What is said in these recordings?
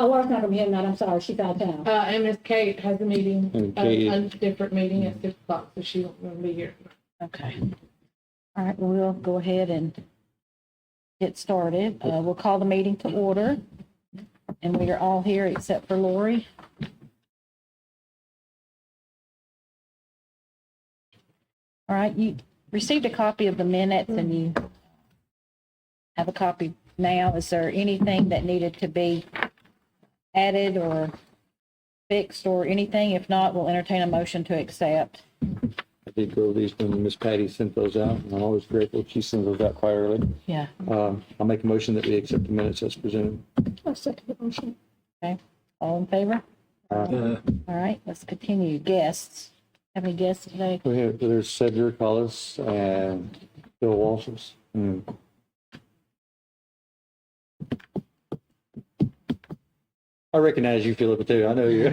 Oh, I was not gonna be hitting that, I'm sorry, she's out of town. And Miss Kate has a meeting, And Kate- a different meeting at 6 o'clock, so she won't be here. Okay. All right, we'll go ahead and get started. We'll call the meeting to order. And we are all here except for Lori. All right, you received a copy of the minutes and you have a copy now. Is there anything that needed to be added or fixed or anything? If not, we'll entertain a motion to accept. I did go over these when Miss Patty sent those out, and I'm always grateful she sends those out quite early. Yeah. I'll make a motion that we accept the minutes as presented. I'll second the motion. Okay, all in favor? All right, let's continue. Guests. Have any guests today? We have, there's Cedric Hollis and Bill Walters. I recognize you, Philippa, too. I know you.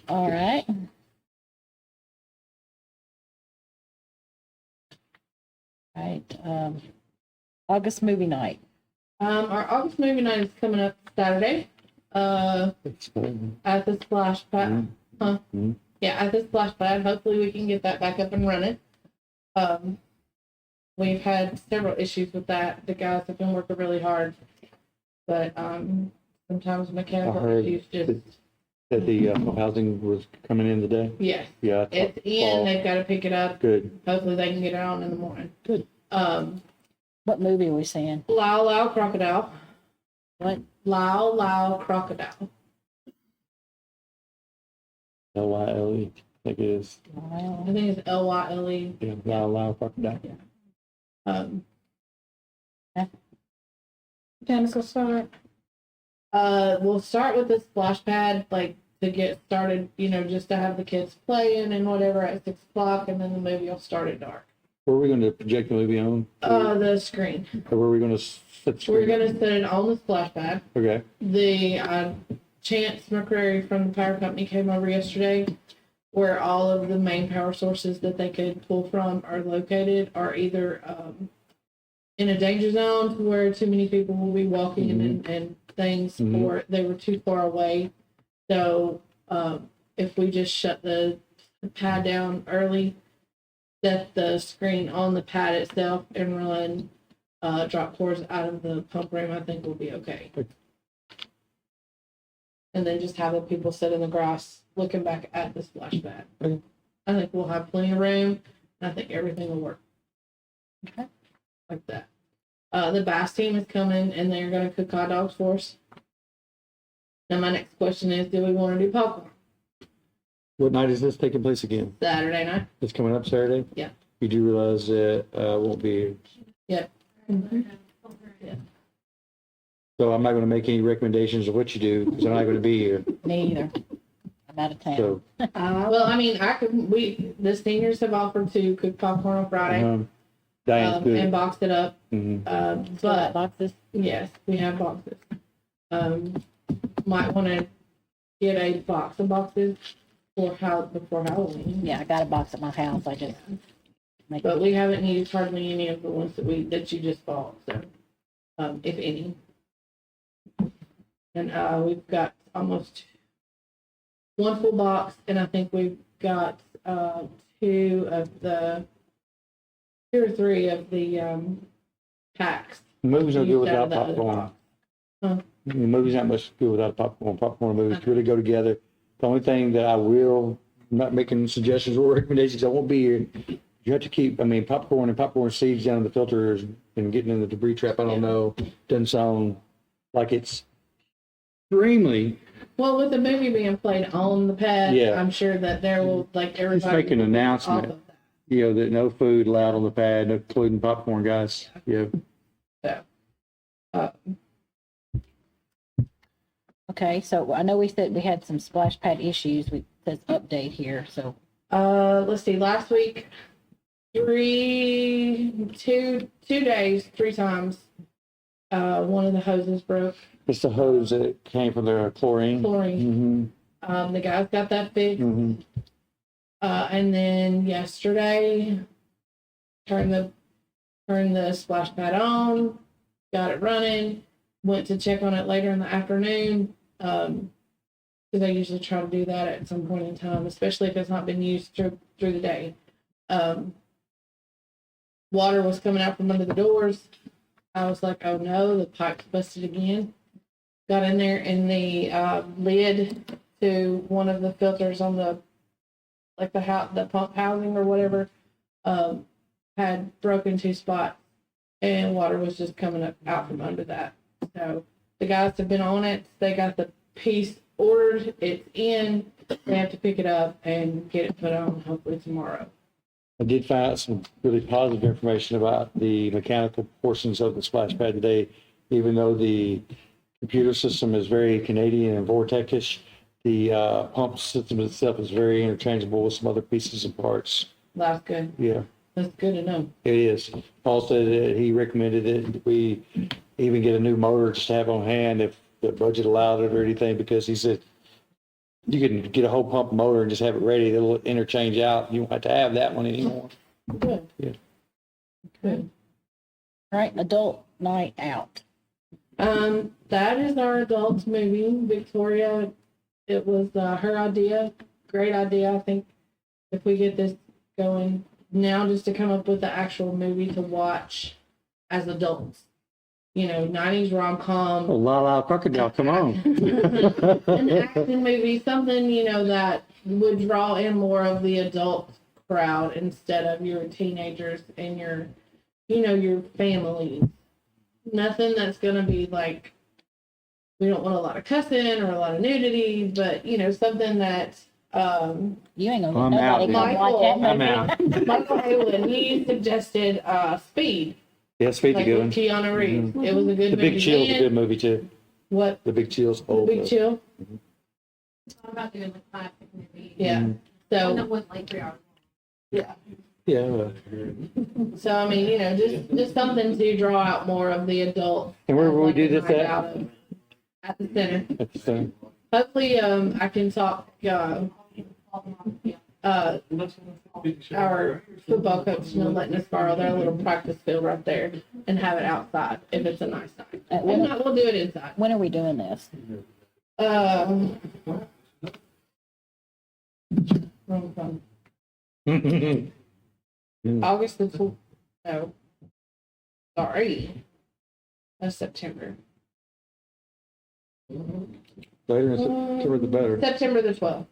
All right. All right, August movie night. Our August movie night is coming up Saturday, at the Splash Pad. Mhm. Yeah, at the Splash Pad. Hopefully we can get that back up and running. We've had several issues with that. The guys have been working really hard, but sometimes mechanical heard issues just, That the housing was coming in today. yes. Yeah. I It's thought- in, they've got to pick it up. Good. Hopefully they can get it on in the morning. Good. What movie are we seeing? Lao Lao Crocodile. What? Lao Lao Crocodile. Lyle, I think it is. Wow. I think it's Lyle. Yeah, Lyle Crocodile. Um, Mechanical start. we'll start with the splash pad, like to get started, just to have the kids playing and whatever at 6 o'clock, and then the movie will start at dark. Where are we going to project the movie on? The screen. Or where are we going to set the We're screen? gonna set it on the splash pad. Okay. The Chance McCrary from the power company came over yesterday, where all of the main power sources that they could pull from are located, are either in a danger zone to where too many people will be walking and things, Mhm. or they were too far away. So if we just shut the pad down early, set the screen on the pad itself, and run drop cores out of the pump room, I think we'll be okay. And then just have the people sit in the grass looking back at the splash pad. Okay. I think we'll have plenty of room, and I think everything will work. Okay. Like that. The bass team is coming, and they're going to cook hot dogs for us. Now, my next question is, do we want to do popcorn What night is this taking place again? Saturday night? It's coming up Saturday? Yeah. You do realize that won't be, Yep. so I'm not going to make any recommendations of what you do because I'm not going to be here. Me either. I'm out of town. So, Well, I mean, the seniors have offered to cook popcorn on Friday Diane's and good. box it up. Mhm. Still got But boxes? yes, we have boxes. Might want to get a box of boxes before Halloween. Yeah, I got a box at my house. I just make But we haven't used hardly any of the ones that you just bought, so, if any. And, we've got almost one full box, and I think we've got, two or three of the, packs. The movie's not good used out without of the other popcorn. box. Huh? The movie's not much good without popcorn. Popcorn and movies really go together. The only thing that I'm not making suggestions or recommendations, I won't be here. You have to keep, popcorn and popcorn seeds down in the filters and getting in the debris trap. I don't know. Doesn't sound like it's extremely. Well, with the movie being played on the pad, Yeah. I'm sure that there will, like, everybody. Just make an will be announcement. off of that. That no food allowed on the pad, including popcorn, guys. Yeah. Okay, so I know we said we had some splash pad issues. We says update here, so Let's see, last week, 2 days, 3 times, one of the hoses broke, It's the hose that came from the chlorine. chlorine. Mm-hmm. The guys got that fixed. Mm-hmm. And then yesterday, turned the splash pad on, got it running, went to check on it later in the afternoon. Because I usually try to do that at some point in time, especially if it's not been used through the day. Water was coming out from under the doors. I was like, oh no, the pipe's busted again. Got in there, and the lid to one of the filters on the the pump housing or whatever had broken 2 spots, and water was just coming up out from under that. So the guys have been on it. They got the piece ordered. It's in. They have to pick it up and get it put on hopefully tomorrow. I did find out some really positive information about the mechanical portions of the splash pad today. Even though the computer system is very Canadian and Vortex-ish, the pump system itself is very interchangeable with some other pieces and parts. That's good. Yeah, That's good to know. it is. Paul said that he recommended that we even get a new motor just to have on hand if the budget allowed it or anything, because he said you can get a whole pump motor and just have it ready. It'll interchange out. You won't have to have that one anymore. Good. Yeah. Good. All right, adult night out. That is our adults movie. Victoria, it was her idea. Great idea. I think if we get this going now, just to come up with the actual movie to watch as adults. 90s rom-com. Oh, La La Crocodile, come on. An action movie, something, that would draw in more of the adult crowd instead of your teenagers and your families. Nothing that's going to be like, we don't want a lot of cussing or a lot of nudity, but, something that, You ain't gonna I'm get out, nobody man. gonna watch that I'm movie. out. Michael Haywood, he suggested Speed, Yeah, Speed's a like good with one. Keanu Reeves. It was a good The movie. Big Chill's a And good movie too. What? The Big Chill's old. Big Chill? What about doing like classic movies? Yeah. Mhm. One that So, was like 3 hours. yeah. Yeah. well, So, I mean, just something to draw out more of the adult. And where will we like, do this night at? out of- At the center. At the center. Hopefully, I can talk, our football coach, letting us borrow their little practice field right there and have it outside if it's a nice night. If not, we'll do it inside. When are we doing this? Wrong phone. August the 12th. No. Sorry. That's September. Later in September, the better. September the 12th.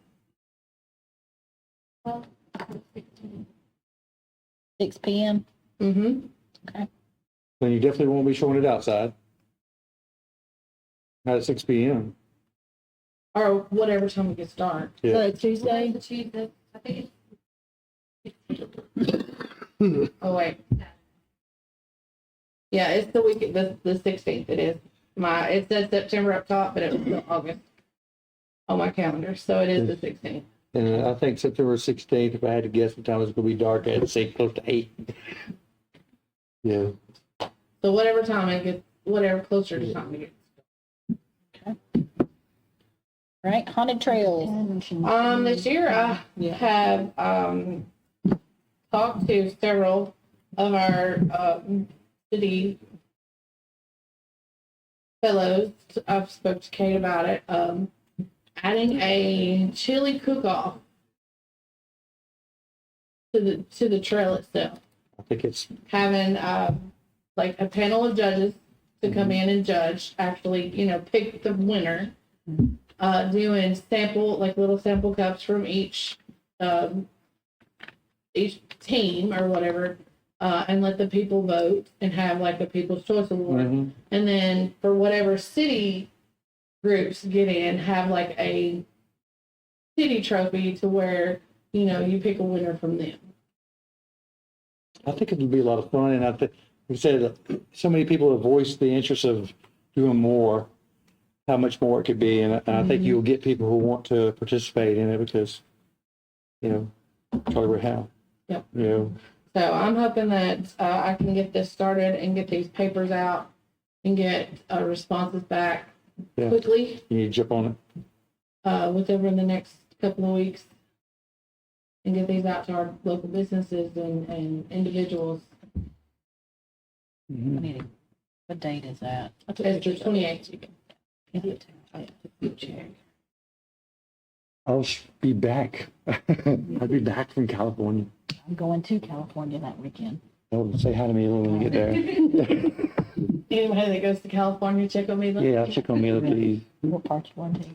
6 p.m.? Mm-hmm. Then you definitely won't be showing it outside. Not at 6 p.m. Or whatever time it gets dark. Yeah. Tuesday? Tuesday, I think Oh, wait. Yeah, it's the week, the 16th. It is. It says September up top, but it was still August on my calendar. So it is the 16th. And I think September 16th, if I had to guess what time it's going to be dark, I'd say close to 8. Yeah. So whatever time it gets, whatever closer to time it gets. Right, haunted trails. This year I have talked to several of our city fellows. I've spoke to Kate about it. Adding a chili cook-off to the trail itself. I think it's, Having like a panel of judges to come in and judge. Actually, pick the winner. Doing little sample cups from each team or whatever, and let the people vote and have like a People's Choice Award. Mhm. And then for whatever city groups get in, have like a city trophy to where, you pick a winner from them. I think it would be a lot of fun. And I think, like I said, so many people have voiced the interest of doing more, how much more it could be. And I think you'll get people who want to participate in it because, Charlie Ray Howe. Yep. So I'm hoping that I can get this started and get these papers out and get responses back Yeah. quickly you need to jump on it. within the next couple of weeks and get these out to our local businesses and individuals. Mhm. What date is that? It's the 28th. I'll be back. I'll be back from California. I'm going to California that weekend. Oh, say hi to me when we get there. Anybody that goes to California, check on me. Yeah, check on me, please. What part you going to?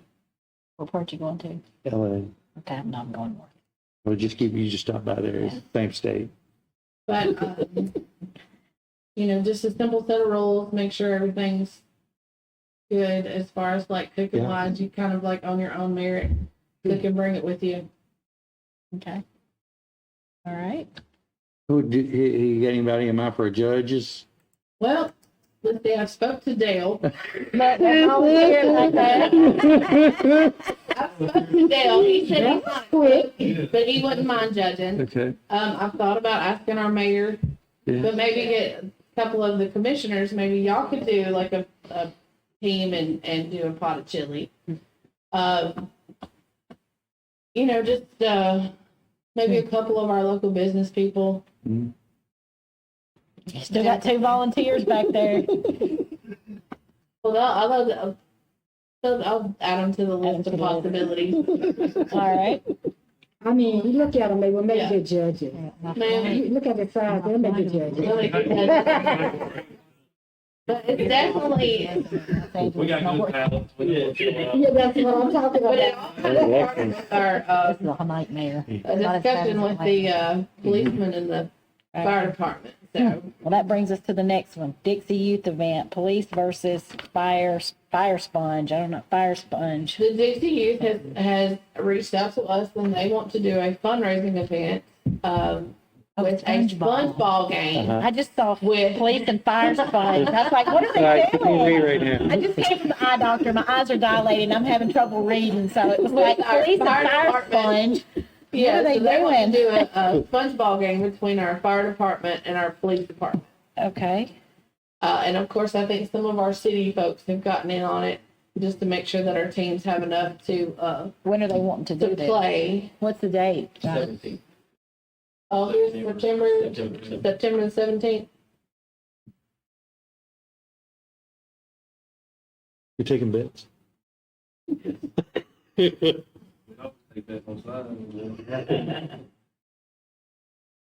What part you going to? LA. Okay, I'm not going north. We'll just keep, you just stop by there, it's the same state. But, just a simple set of rules, make sure everything's good as far as like cooking Yeah. wise, you kind of like on your own merit, cook and bring it with you. Okay. All right. Who, did he got anybody in mind for judges? Well, let's see, I spoke to Dale. But I'm always here like that. I spoke to Dale, he said he's not quick, but he wouldn't mind judging. Okay. I've thought about asking our mayor, Yeah. but maybe get a couple of the commissioners, maybe y'all could do like a team and do a pot of chili. Maybe a couple of our local business people. Mhm. Still got 2 volunteers back there. Well, I'll add them to the list of possibilities. All right. I mean, you look at them, they will make Yeah. good judges. Ma'am, You look at the size, they'll make good judges. really good judges. But it's definitely, We got good talent. We did. Yeah, that's what I'm talking but it about. all kind of started with our, This is a nightmare. a discussion with the, policemen in the fire department, so. Well, that brings us to the next one. Dixie Youth Event, police versus fire sponge. I don't know, fire sponge. The Dixie Youth has reached out to us and they want to do a fundraising event, with a SpongeBall game. Uh-huh. I just saw With- police and fire sponge. I was like, what are All they right, give me a read doing? right now. I just came from the eye doctor. My eyes are dilating. I'm having trouble reading. So it was like With our police and fire fire department. sponge. Yeah, are they so they want to doing? do a SpongeBall game between our fire department and our police department. Okay. And of course, I think some of our city folks have gotten in on it just to make sure that our teams have enough to When are they wanting to do this? play. What's the date? 17th. Oh, here's September the 17th. You're taking bets? Take that on side.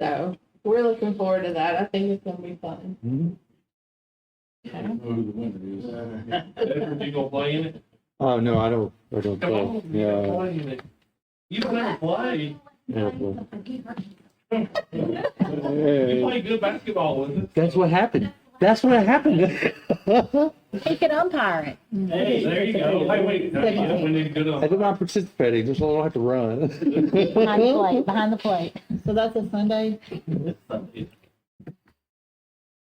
So we're looking forward to that. I think it's going to be fun. Mhm. Who the winner is. Edward, you gonna play in it? Oh, no, I don't Come play. on, you gotta Yeah. play in it. You don't ever play. Yeah, well. You Hey, play good basketball with it. that's what happened. That's what happened. He can umpire it. Hey, there you go. Hey, wait, we need to go I did not participate, just so I don't have to run. Behind the plate. Behind the plate. So that's a Sunday? on.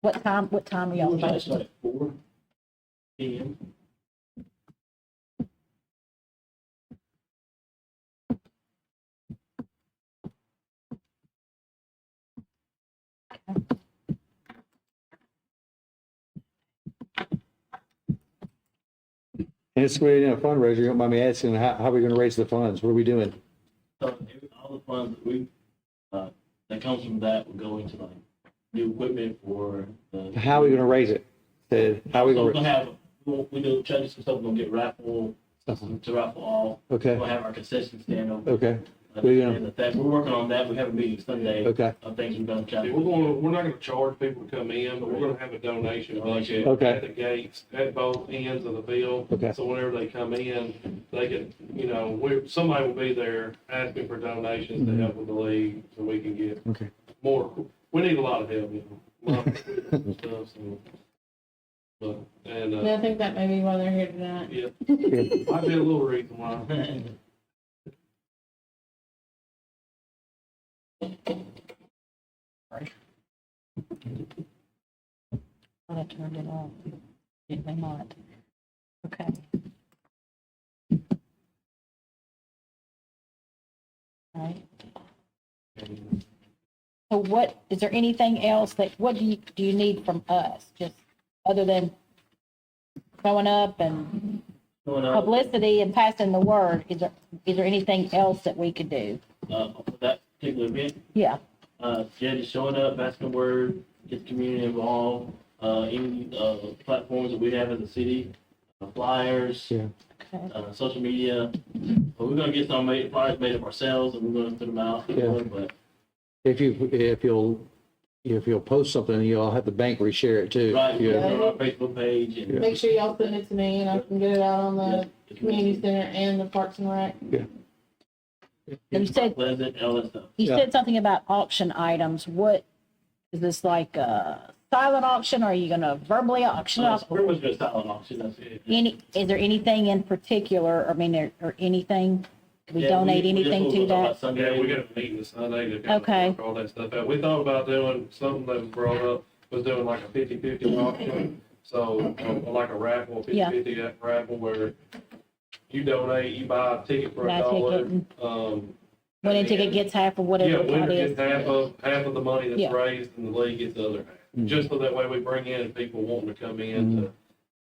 What time are y'all It's supposed to? like 4 p.m. And it's creating a fundraiser, you don't mind me asking, how are we gonna raise the funds? What are we doing? So all the funds that that comes from that will go into like new equipment for the. How are we gonna raise it? How are we So we're gonna? gonna have, we do changes some stuff, we're gonna get raffle, to raffle all. Okay, We'll have our concession stand open. okay, And that, we're working on that, we have a meeting Sunday okay, of things we're gonna try. Yeah, we're not gonna charge people to come in, but we're gonna have a donation bucket Okay. at the gates, at both ends of the field. Okay. So whenever they come in, they can, somebody will be there asking for donations to help with the league, so we can get okay. more. We need a lot of help, a lot of stuff, so. But, and, And I think that may be why they're here tonight. yeah, Yeah. might be a little reason why. I turned it off. It may not. Okay. All right. So what, is there anything else what do you need from us? Just other than showing up and Going up, publicity and passing the word? Is there anything else that we could do? for that particular event, Yeah. just showing up, asking word, get the community involved, any, platforms that we have as a city, flyers, Yeah. Okay. social media. But we're gonna get some flyers made up ourselves, and we're gonna put them out. Yeah. But If you'll post something, you'll have the bank reshare it too. right, Yeah. on our Facebook page and. Make sure y'all send it to me and I can get it out on the community center and the Parks and Rec. And you said, Pleasant, all that stuff. you Yeah. said something about auction items. What, is this like a silent auction, or are you gonna verbally auction It's off? pretty much just silent auction, that's it. Is there anything in particular, I mean, or anything, do we Yeah, donate we just anything will to talk about that? Sunday. Yeah, we got a meeting this Sunday to kind of Okay. work all that stuff out. We thought about doing something that was brought up, was doing like a 50-50 auction. So like a raffle, Yeah. 50-50 raffle where you donate, you buy a ticket for Buy a $1. ticket Winning ticket gets half of whatever Yeah, the pot winner is. gets half of the money that's Yeah. raised and the league gets the other half. Just so that way we bring in people wanting to come in to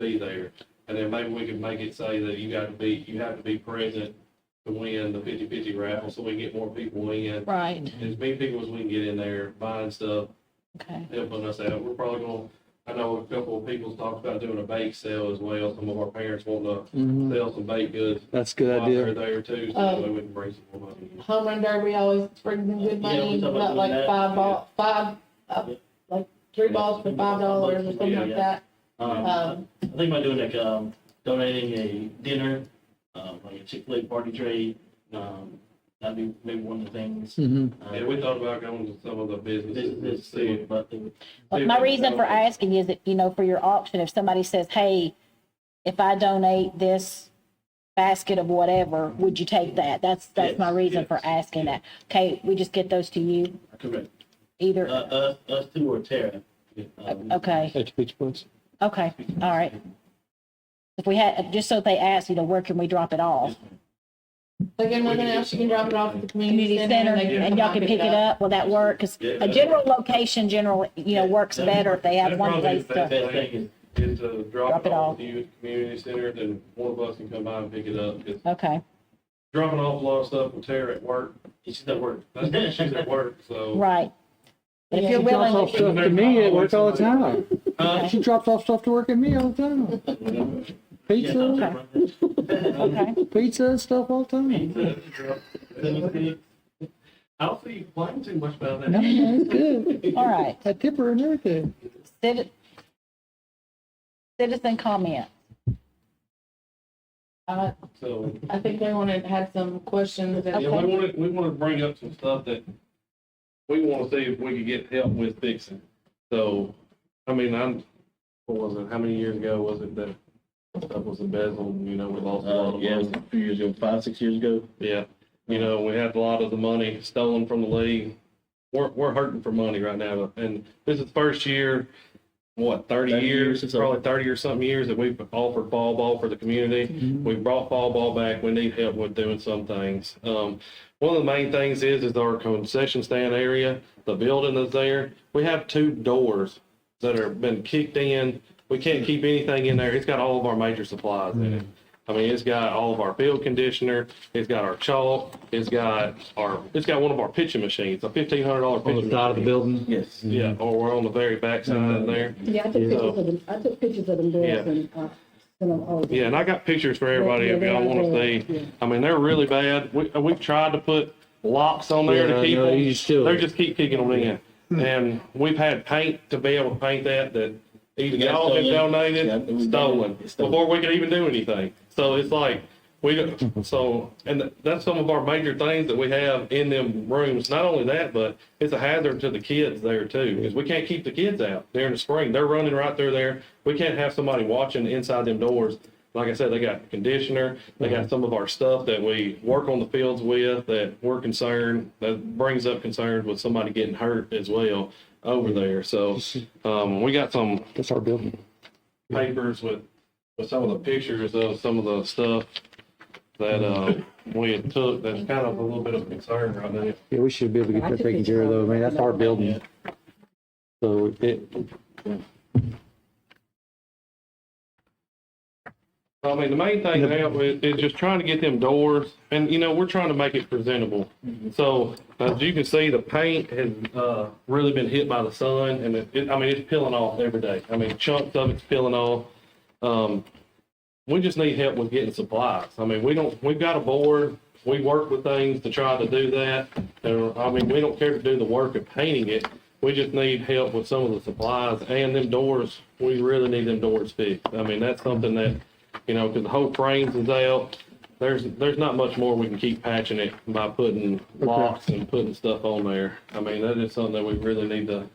be there. And then maybe we could make it say that you have to be present to win the 50-50 raffle, so we can get more people in. Right, As many people as we can get in there buying stuff, okay. helping us out. We're probably gonna, I know a couple of people's talked about doing a bake sale as well. Some of our parents want to Mhm. sell some baked goods That's a good while they're idea. there too, so we can bring some more money in. Home Run Derby always brings in good Yeah, we money, talked about about doing like that. like 3 balls for $5 or something like that. I think about doing like, donating a dinner, like a Chick-fil-A party trade. That'd be maybe one of the things. Mhm. Yeah, we thought about going to some of the businesses to Business, see. but Well, my reason for asking is that, you know, for your auction, if somebody says, hey, if I donate this basket of whatever, would you take that? That's my Yes, reason for yes. asking that. Okay, we just get those to you, correct. either, Us two or Tara. okay, At the pizza place. okay, all right. If we had, just so they ask, you know, where can we drop it off? Like, if nothing else, you can drop it off at the Community center, and they and y'all come can pick it up, will that work? Because a general location generally, you know, works better if they have That's one probably the place best to, Best thing Is to Drop drop it it off off. to you at the community center, then one of us can come by and pick it up. 'Cause okay, dropping off a lot of stuff with Tara at work, is she's at work. that's, she's at work, so. right. But if you're She drops off willing, stuff to me at work all the time. Uh, She drops off stuff to work at me all the time. Pizza, okay, pizza and stuff all the time. I don't see you complaining too much about that. No, it's good. all right. I tip her and everything. Citizen comment. So, I think they had some questions. that- yeah, we wanted to bring up some stuff that we want to see if we could get help with fixing. So, I mean, what was it, how many years ago was it that stuff was embezzled, you know, we lost a lot of Yeah, money? a few years ago, 5-6 years ago. Yeah, you know, we had a lot of the money stolen from the league. We're hurting for money right now, and this is the first year, 30 30 years, years or it's so. probably 30 or something years that we've offered fall ball for the community. We've brought fall ball back. We need help with doing some things. One of the main things is our concession stand area, the building that's there. We have 2 doors that have been kicked in. We can't keep anything in there. It's got all of our major supplies in it. I mean, it's got all of our field conditioner, it's got our chalk, it's got one of our pitching machines, a $1,500 On pitching the side of the machine. building. Yes. Yeah, or we're on the very back side in there. Yeah, I took pictures of them doors Yeah. and, sent them over. Yeah, and I got pictures for everybody if y'all want to see. I mean, they're really bad. We've tried to put locks on there to keep no, them. you still. They just keep kicking them in. And we've had paint to be able to paint that either Yeah, y'all have stolen. donated, Yeah, it was stolen, it's stolen. before we could even do anything. So it's like, and that's some of our major things that we have in them rooms. Not only that, but it's a hazard to the kids there too, because we can't keep the kids out during the spring. They're running right through there. We can't have somebody watching inside them doors. Like I said, they got conditioner, they got some of our stuff that we work on the fields with that we're concerned, that brings up concerns with somebody getting hurt as well over there. So, we got some That's our building. papers with some of the pictures of some of the stuff that, we had took, that's kind of a little bit of a concern right now. Yeah, we should be able to get that taken care of though. I mean, that's our building. So I mean, the main thing now is just trying to get them doors, and, you know, we're trying to make it presentable. So, as you can see, the paint has, really been hit by the sun, and I mean, it's peeling off every day. I mean, chunks of it's peeling off. We just need help with getting supplies. I mean, we've got a board, we work with things to try to do that. And, I mean, we don't care to do the work of painting it, we just need help with some of the supplies, and them doors, we really need them doors fixed. I mean, that's something that, you know, because the whole frames is out, there's not much more we can keep patching it by putting locks and putting stuff on there. I mean, that is something that we really need to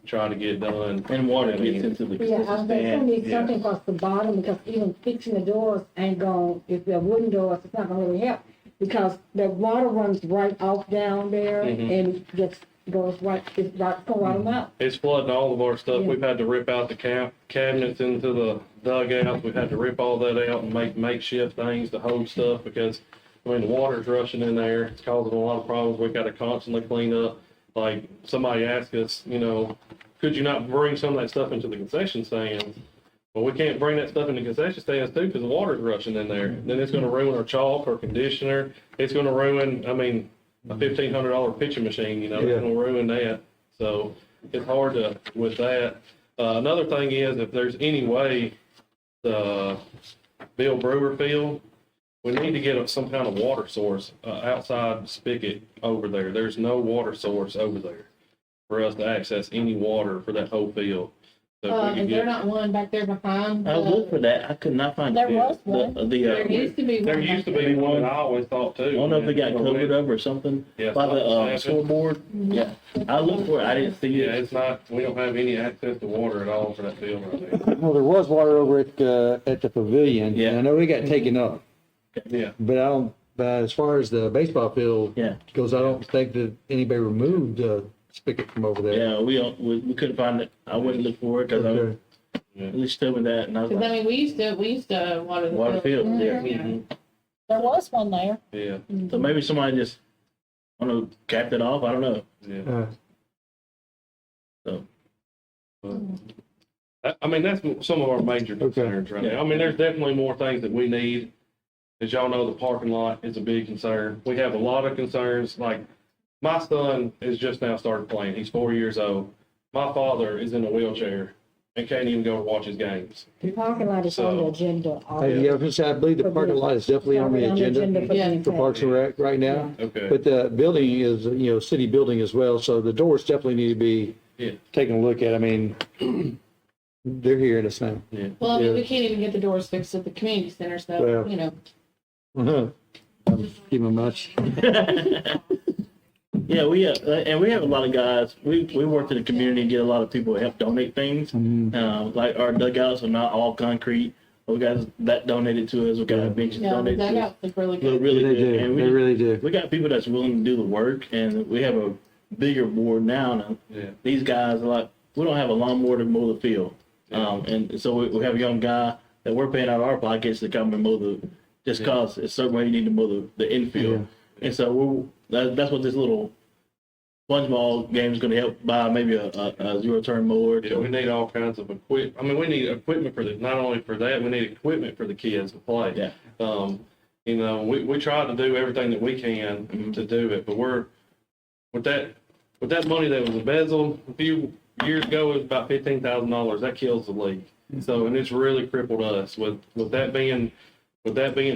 try to get done. And water gets into the Yeah, I was gonna need Yeah. something across the bottom, because even fixing the doors ain't going, if they're wooden doors, it's not gonna really help. Because the water runs right off down there and just goes right, it's right, go right them out. It's flooding all of our stuff. Yeah. We've had to rip out the cabinets into the dugouts. We've had to rip all that out and make makeshift things to hold stuff because, I mean, the water's rushing in there. It's causing a lot of problems. We've got to constantly clean up. Like, somebody asked us, you know, could you not bring some of that stuff into the concession stands? Well, we can't bring that stuff into concession stands too because the water's rushing in there. Then it's going to ruin our chalk, our conditioner. It's going to ruin, I mean, a $1,500 pitching machine, you know, Yeah. it's going to ruin that. So it's hard to, with that. Another thing is if there's any way the Bill Brewer field, we need to get some kind of water source, outside spigot over there. There's no water source over there for us to access any water for that whole field. So if we could Is there get, not one back there behind? I looked for that. I could not find There it. was one. There used to be one. there used to be one, I always thought too. I don't know if it got covered up or something Yeah, by the something scoreboard. Yeah, I looked for it. I didn't see Yeah, it. it's not, we don't have any access to water at all for that field right there. Well, there was water over at the pavilion. Yeah. And I know it got taken up, Yeah. but I don't, but as far as the baseball field Yeah. goes, I don't think that anybody removed the spigot from over there. Yeah, we couldn't find it. I wouldn't look for it because Okay. Yeah. at least told me that, and I was Cause I like, mean, we used to water the water field. Yeah. Yeah. Mhm. There was one there. Yeah, So maybe somebody just want to cap it off. I don't know. yeah. So I mean, that's some of our major concerns right now. I mean, there's definitely more things that we need. As y'all know, the parking lot is a big concern. We have a lot of concerns, like, my son is just now started playing. He's 4 years old. My father is in a wheelchair and can't even go watch his games. The parking lot is on the agenda. Yeah, I believe the parking lot is definitely on the agenda for Yeah. the for Parks and Rec right now. Okay. But the building is, you know, city building as well, so the doors definitely need to be Yeah. taken a look at. I mean, they're hearing us now. Well, I mean, Yeah. we can't even get the doors fixed at the community center, so, Well. you know. Give them much. yeah, we and we have a lot of guys. We work in the community and get a lot of people to help donate things. Like our dugouts are not all concrete. We got that donated to us. We got benches No, donated that to us. got look really Look good. really They good. And do, they really do. we got people that's willing to do the work, and we have a bigger board now. Yeah. These guys are like, we don't have a lawnmower to mow the field. And so we have a young guy that we're paying out of our pockets to come and mow just cause it's certain way you need to mow the infield. And so that's what this little sponge ball game is going to help buy, maybe a zero-turn mower. Yeah, we need all kinds of I mean, we need equipment for not only for that, we need equipment for the kids to play. Yeah. You know, we try to do everything that we can to do it, but with that money that was embezzled a few years ago, it was about $15,000. That kills the league. So, and it's really crippled us with that being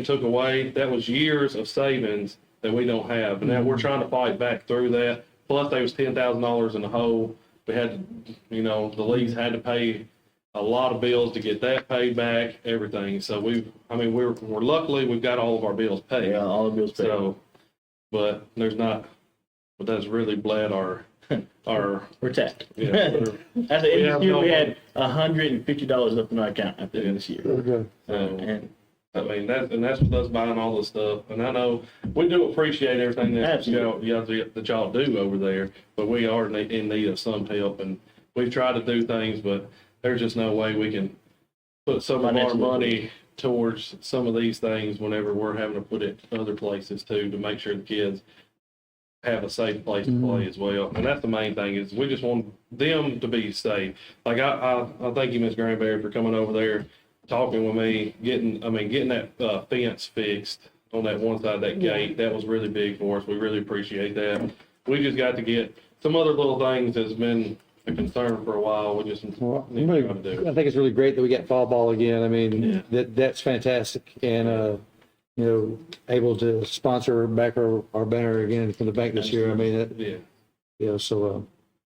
took away. That was years of savings that we don't have, and now we're trying to fight back through that. Plus, there was $10,000 in the hole. We had to, you know, the leagues had to pay a lot of bills to get that paid back, everything. So we're luckily we've got all of our bills paid. Yeah, all the bills paid. So, but that's really bled our We're tapped. yeah. At the end of have the year, no we had $150 up in our account at the end of this year. Okay. And I mean, that's with us buying all this stuff. And I know we do appreciate everything that y'all do over there, but we are in need of some help. And we've tried to do things, but there's just no way we can put some of our Financially. money towards some of these things whenever we're having to put it other places too, to make sure the kids have a safe place to play as well. And that's the main thing, is we just want them to be safe. Like I thank you, Ms. Granberry, for coming over there, talking with me, getting that fence fixed on that one side of that gate. That was really big for us. We really appreciate that. We just got to get some other little things that's been a concern for a while. We just Well, need to try to do. I think it's really great that we got fall ball again. I mean, that's fantastic. And, you know, able to sponsor back our banner again from the bank this year. I mean, Yeah. you know, so,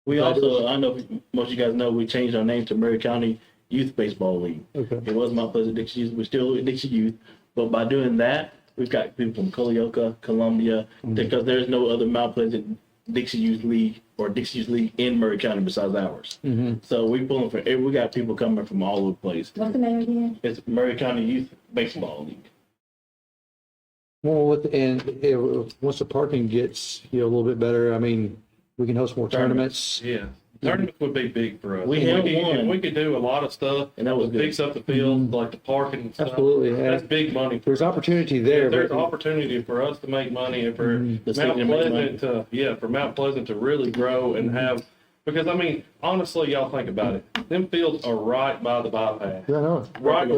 We also, I don't know if most of you guys know, we changed our name to Murray County Youth Baseball League. okay. It was Mount Pleasant Dixie Youth, we're still Dixie Youth, but by doing that, we've got people from Culleoka, Columbia, because there's no other Mount Pleasant Dixie Youth League or Dixie Youth League in Murray County besides ours. So we pulling for, we got people coming from all over the place. What's the name again? It's Murray County Youth Baseball League. Well, once the parking gets, you know, a little bit better, I mean, we can host more tournaments. Yeah. Tournaments would be big for us. We If held could- if one. We could do a lot of stuff. And that was good. Fix up the field, like the parking and stuff. Absolutely, yeah. That's big money. There's opportunity there, There's but opportunity for us to make money and for The city Mount to make Pleasant for Mount Pleasant to really grow and have, because I mean, honestly, y'all think about it. Them fields are right by the bypass. yeah, no, Right in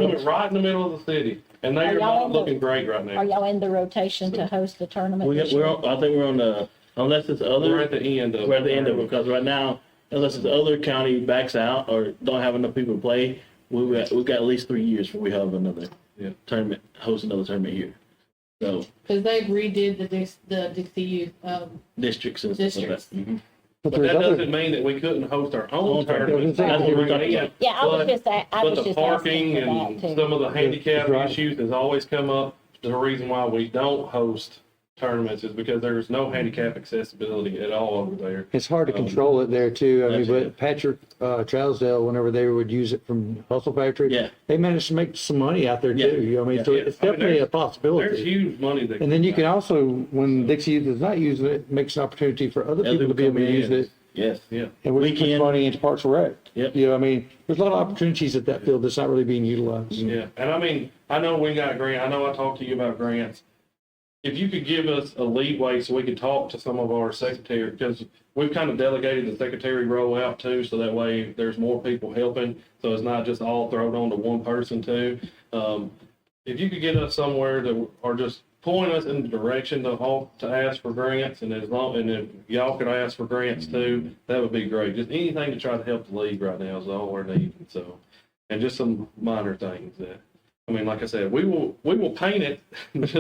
the middle of the city. And they Are are y'all not in the- looking great right Are now. y'all in the rotation to host the tournament this We're year? on, I think we're on the, unless it's We're other, at the end of. we're at the end of it, because right now, unless it's the other county backs out or don't have enough people to play, we've got at least 3 years before we have another Yeah. tournament, host another tournament here. So Because they redid the Dixie Youth, districts and stuff like that. Districts. but But there's that other, doesn't mean that we couldn't host our own Own tournament. tournament. That's what we're talking about. Yeah, I was But- just, I But was the just parking asking for and that too. some of the handicap That's right. issues has always come up. The reason why we don't host tournaments is because there's no handicap accessibility at all over there. it's hard to control it there too. I mean, That's it. but Patrick, Trousdale, whenever they would use it from Hustle Factory, Yeah. they managed to make some money out there Yeah. too. You know what I mean, so Yeah. it's I mean, definitely a There's possibility. huge money that. And then you can also, when Dixie Youth is not using it, it makes an opportunity for other people to be able to come in. use it. Yes. Yeah. And we can Weekend. put money into Parks and Rec. Yep. You know, I mean, there's a lot of opportunities at that field that's not really being utilized. Yeah, and I mean, I know we got grant, I know I talked to you about grants. If you could give us a leeway so we could talk to some of our secretary, because we've kind of delegated the secretary role out too, so that way there's more people helping, so it's not just all thrown on to one person too. If you could get us somewhere to, or just point us in the direction to ask for grants, and and if y'all could ask for grants too, that would be great. Just anything to try to help the league right now is all we're needing, so. And just some minor things that, I mean, like I said, we will paint it. Just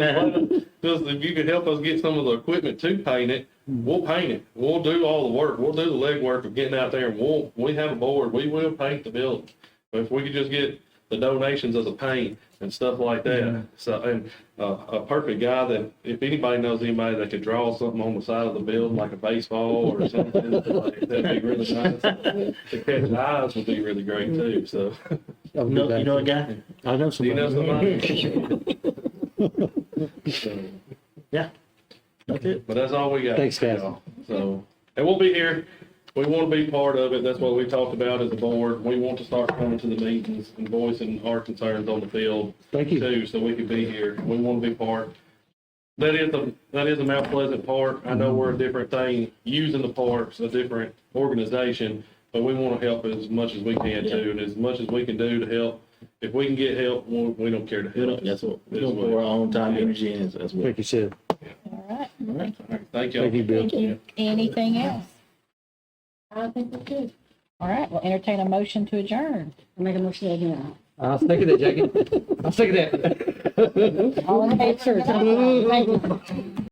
if you could help us get some of the equipment to paint it, we'll paint it. We'll do all the work. We'll do the legwork of getting out there, and we have a board. We will paint the building. But if we could just get the donations of the paint and stuff like that. So, and a perfect guy that, if anybody knows anybody that could draw something on the side of the building, like a baseball or something, like, that'd be really nice. To catch eyes would be really great too, so. I'll You do know, that. you know a guy? I know Do you know somebody. somebody? So, Yeah. That's it. but that's all we got. Thanks, guys. y'all. So, and we'll be here. We want to be part of it. That's what we talked about as a board. We want to start coming to the meetings and voicing our concerns on the field Thank you. too, so we can be here. We want to be part. That is a Mount Pleasant park. I know we're a different thing, using the parks, a different organization, but we want to help as much as we can too, and as much as we can do to help. If we can get help, we don't care to We don't, help. that's what, we don't pour our own time, energy in as well. Thank you, Sid. All right, All right. Thank you. Thank you, Bill. thank you. Anything else? I think we're good. All right, we'll entertain a motion to adjourn. I make a motion again. I'll second that, Jackie. I'll second that. All in favor? Thank you.